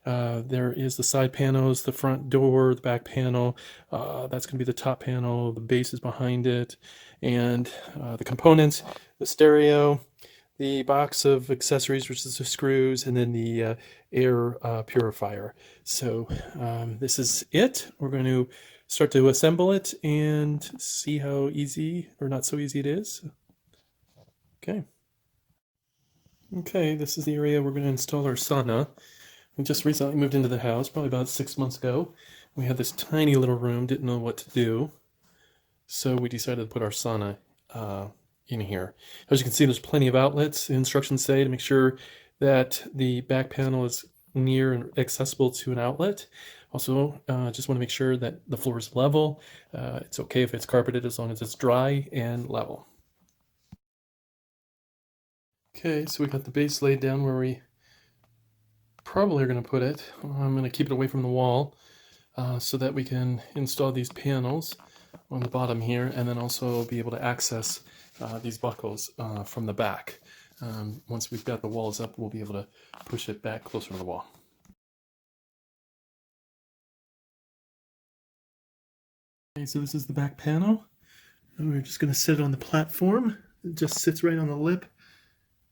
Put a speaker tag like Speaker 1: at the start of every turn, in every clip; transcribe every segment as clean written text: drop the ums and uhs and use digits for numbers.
Speaker 1: There is the side panels, the front door, the back panel. That's going to be the top panel. The base is behind it, and the components: the stereo, the box of accessories, which is the screws, and then the air purifier. So this is it. We're going to start to assemble it and see how easy or not so easy it is. Okay. Okay, this is the area we're going to install our sauna. We just recently moved into the house, probably about 6 months ago. We had this tiny little room, didn't know what to do. So we decided to put our sauna in here. As you can see, there's plenty of outlets. The instructions say to make sure that the back panel is near and accessible to an outlet. Also, just want to make sure that the floor is level. It's okay if it's carpeted as long as it's dry and level. Okay, so we got the base laid down where we probably are going to put it. I'm going to keep it away from the wall so that we can install these panels on the bottom here, and then also be able to access these buckles from the back. Once we've got the walls up, we'll be able to push it back closer to the wall. Okay, so this is the back panel, and we're just going to sit on the platform. It just sits right on the lip,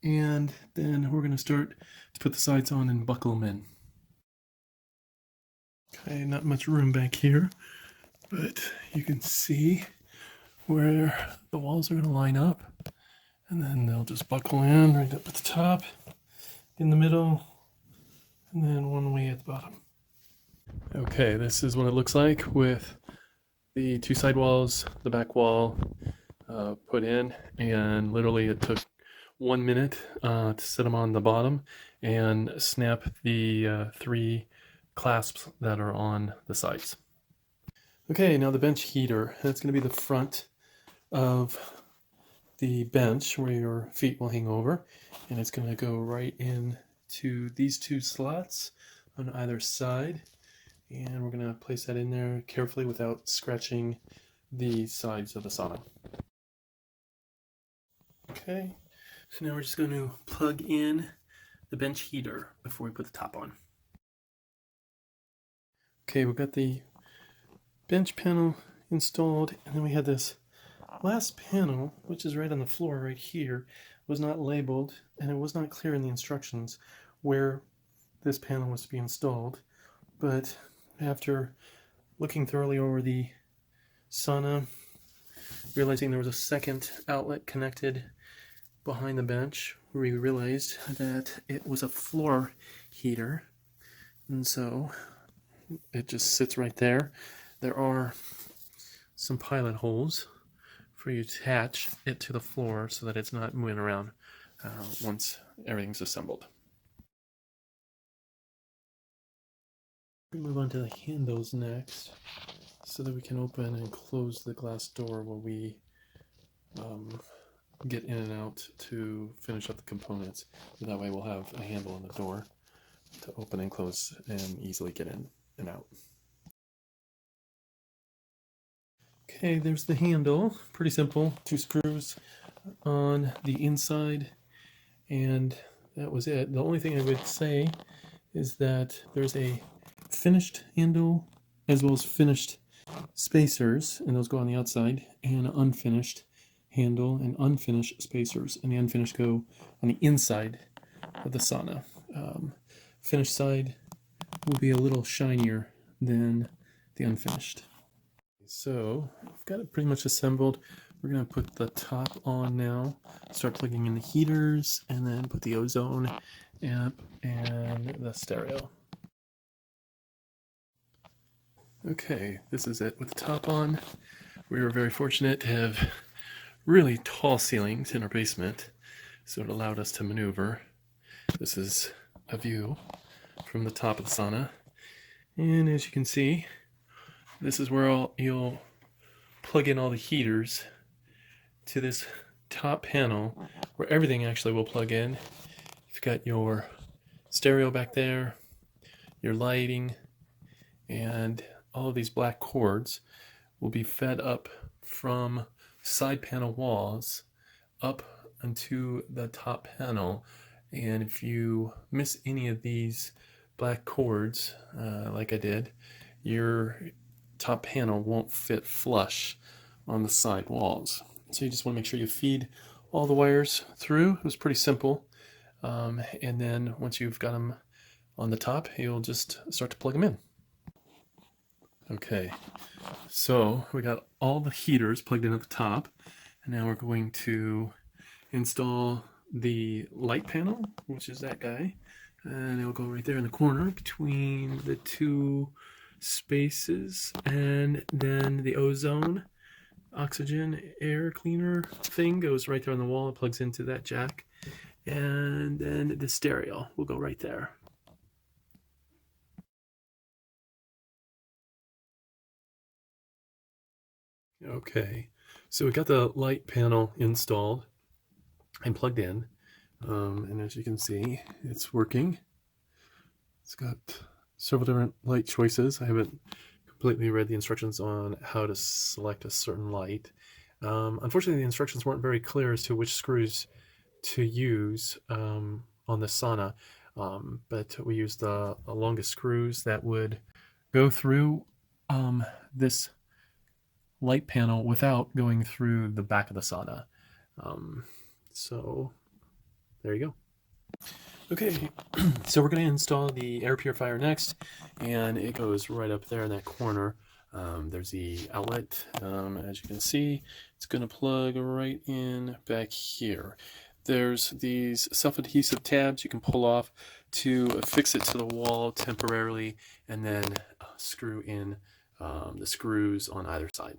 Speaker 1: and then we're going to start to put the sides on and buckle them in. Okay, not much room back here, but you can see where the walls are going to line up, and then they'll just buckle in right up at the top, in the middle, and then one way at the bottom. Okay, this is what it looks like with the two side walls, the back wall put in, and literally it took 1 minute to set them on the bottom and snap the 3 clasps that are on the sides. Okay, now the bench heater. That's going to be the front of the bench where your feet will hang over, and it's going to go right into these 2 slots on either side, and we're going to place that in there carefully without scratching the sides of the sauna. Okay, so now we're just going to plug in the bench heater before we put the top on. Okay, we've got the bench panel installed, and then we had this last panel, which is right on the floor right here, was not labeled, and it was not clear in the instructions where this panel was to be installed. But after looking thoroughly over the sauna, realizing there was a second outlet connected behind the bench, we realized that it was a floor heater, and so it just sits right there. There are some pilot holes for you to attach it to the floor so that it's not moving around once everything's assembled. We move on to the handles next so that we can open and close the glass door while we get in and out to finish up the components. That way we'll have a handle on the door to open and close and easily get in and out. Okay, there's the handle. Pretty simple. 2 screws on the inside, and that was it. The only thing I would say is that there's a finished handle as well as finished spacers, and those go on the outside, and an unfinished handle and unfinished spacers, and the unfinished go on the inside of the sauna. Finished side will be a little shinier than the unfinished. So I've got it pretty much assembled. We're going to put the top on now, start plugging in the heaters, and then put the ozone amp and the stereo. Okay, this is it with the top on. We were very fortunate to have really tall ceilings in our basement, so it allowed us to maneuver. This is a view from the top of the sauna, and as you can see, this is where you'll plug in all the heaters to this top panel where everything actually will plug in. You've got your stereo back there, your lighting, and all of these black cords will be fed up from side panel walls up onto the top panel. And if you miss any of these black cords, like I did, your top panel won't fit flush on the side walls. So you just want to make sure you feed all the wires through. It was pretty simple. And then once you've got them on the top, you'll just start to plug them in. Okay, so we got all the heaters plugged in at the top, and now we're going to install the light panel, which is that guy, and it'll go right there in the corner between the two spaces, and then the ozone oxygen air cleaner thing goes right there on the wall. It plugs into that jack, and then the stereo will go right there. Okay, so we got the light panel installed and plugged in, and as you can see, it's working. It's got several different light choices. I haven't completely read the instructions on how to select a certain light. Unfortunately, the instructions weren't very clear as to which screws to use on the sauna, but we used the longest screws that would go through this light panel without going through the back of the sauna. So there you go. Okay, so we're going to install the air purifier next, and it goes right up there in that corner. There's the outlet. As you can see, it's going to plug right in back here. There's these self-adhesive tabs you can pull off to affix it to the wall temporarily, and then screw in the screws on either side.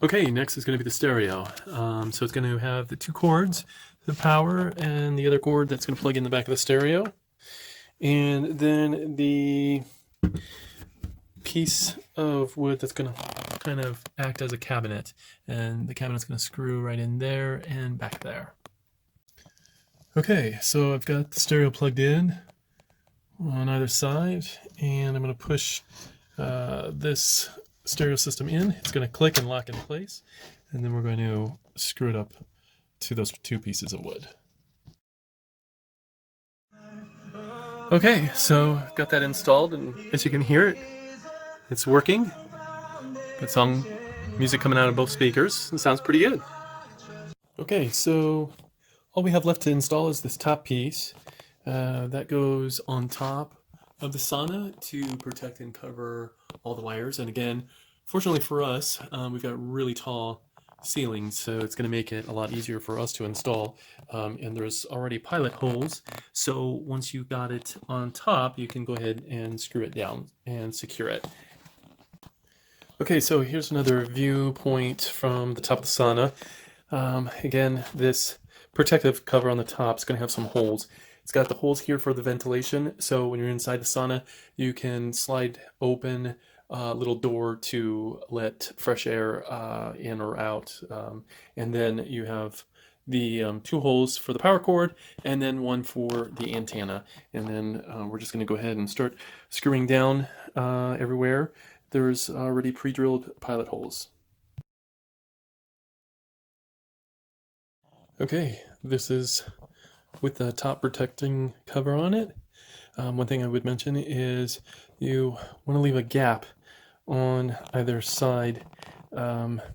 Speaker 1: Okay, next is going to be the stereo. So it's going to have the two cords, the power, and the other cord that's going to plug in the back of the stereo. And then the piece of wood that's going to kind of act as a cabinet. And the cabinet's going to screw right in there and back there. Okay, so I've got the stereo plugged in on either side, and I'm going to push this stereo system in. It's going to click and lock in place, and then we're going to screw it up to those two pieces of wood. Okay, so I've got that installed, and as you can hear it, it's working. Got some music coming out of both speakers. It sounds pretty good. Okay, so all we have left to install is this top piece. That goes on top of the sauna to protect and cover all the wires. And again, fortunately for us, we've got really tall ceilings, so it's going to make it a lot easier for us to install. And there's already pilot holes, so once you've got it on top, you can go ahead and screw it down and secure it. Okay, so here's another viewpoint from the top of the sauna. Again, this protective cover on the top is going to have some holes. It's got the holes here for the ventilation, so when you're inside the sauna, you can slide open a little door to let fresh air in or out. And then you have the two holes for the power cord, and then one for the antenna. And then we're just going to go ahead and start screwing down everywhere. There's already pre-drilled pilot holes. Okay, this is with the top protecting cover on it. One thing I would mention is you want to leave a gap on either side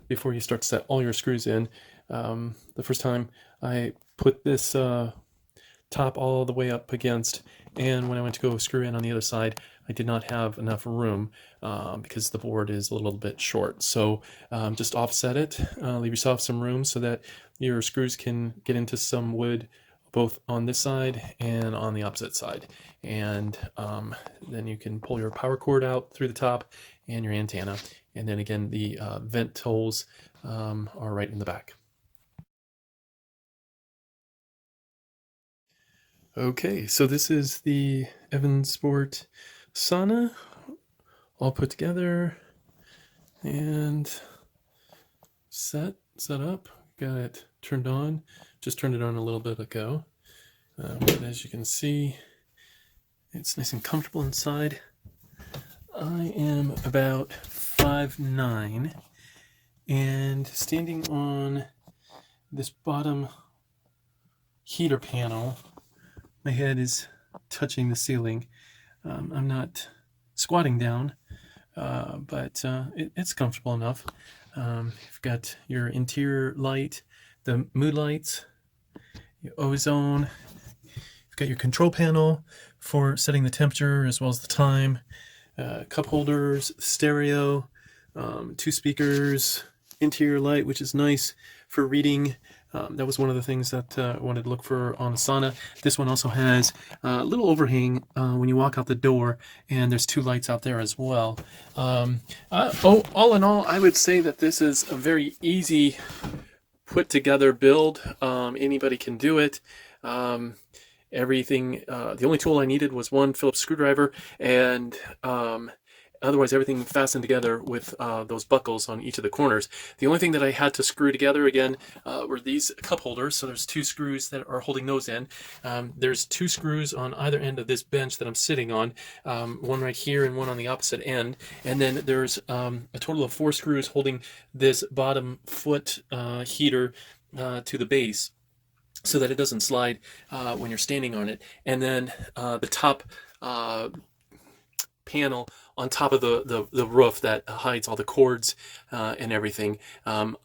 Speaker 1: before you start to set all your screws in. The first time I put this top all the way up against, and when I went to go screw in on the other side, I did not have enough room because the board is a little bit short. So just offset it, leave yourself some room so that your screws can get into some wood both on this side and on the opposite side. And then you can pull your power cord out through the top and your antenna. And then again, the vent holes are right in the back. Okay, so this is the Evansport sauna all put together and set up. Got it turned on. Just turned it on a little bit ago. But as you can see, it's nice and comfortable inside. I am about 5'9", and standing on this bottom heater panel, my head is touching the ceiling. I'm not squatting down, but it's comfortable enough. You've got your interior light, the mood lights, your ozone. You've got your control panel for setting the temperature as well as the time. Cup holders, stereo, 2 speakers, interior light, which is nice for reading. That was one of the things that I wanted to look for on a sauna. This one also has a little overhang when you walk out the door, and there's 2 lights out there as well. All in all, I would say that this is a very easy put together build. Anybody can do it. Everything, the only tool I needed was one Phillips screwdriver, and otherwise everything fastened together with those buckles on each of the corners. The only thing that I had to screw together again were these cup holders. So there's 2 screws that are holding those in. There's 2 screws on either end of this bench that I'm sitting on, one right here and one on the opposite end. And then there's a total of 4 screws holding this bottom foot heater to the base, so that it doesn't slide when you're standing on it. And then the top panel on top of the roof that hides all the cords and everything.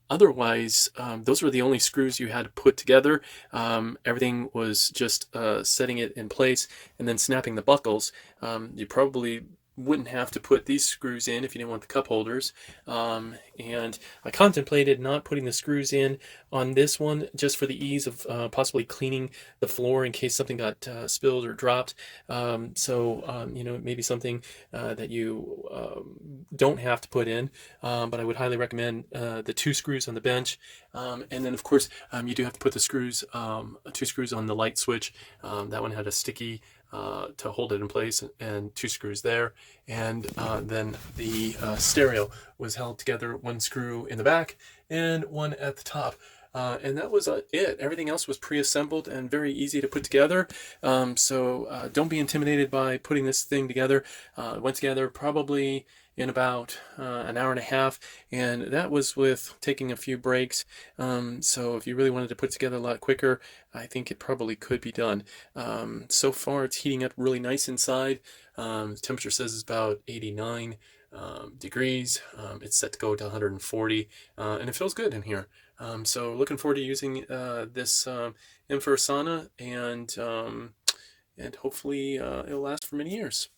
Speaker 1: Otherwise, those were the only screws you had to put together. Everything was just setting it in place and then snapping the buckles. You probably wouldn't have to put these screws in if you didn't want the cup holders. And I contemplated not putting the screws in on this one just for the ease of possibly cleaning the floor in case something got spilled or dropped. Maybe something that you don't have to put in, but I would highly recommend the 2 screws on the bench. And then of course you do have to put the screws, 2 screws on the light switch. That one had a sticky to hold it in place, and 2 screws there. And then the stereo was held together, 1 screw in the back and 1 at the top. And that was it. Everything else was pre-assembled and very easy to put together. So don't be intimidated by putting this thing together. It went together probably in about an hour and a half, and that was with taking a few breaks. So if you really wanted to put it together a lot quicker, I think it probably could be done. So far it's heating up really nice inside. The temperature says it's about 89 degrees. It's set to go to 140, and it feels good in here. So looking forward to using this Evansport sauna, and hopefully it'll last for many years.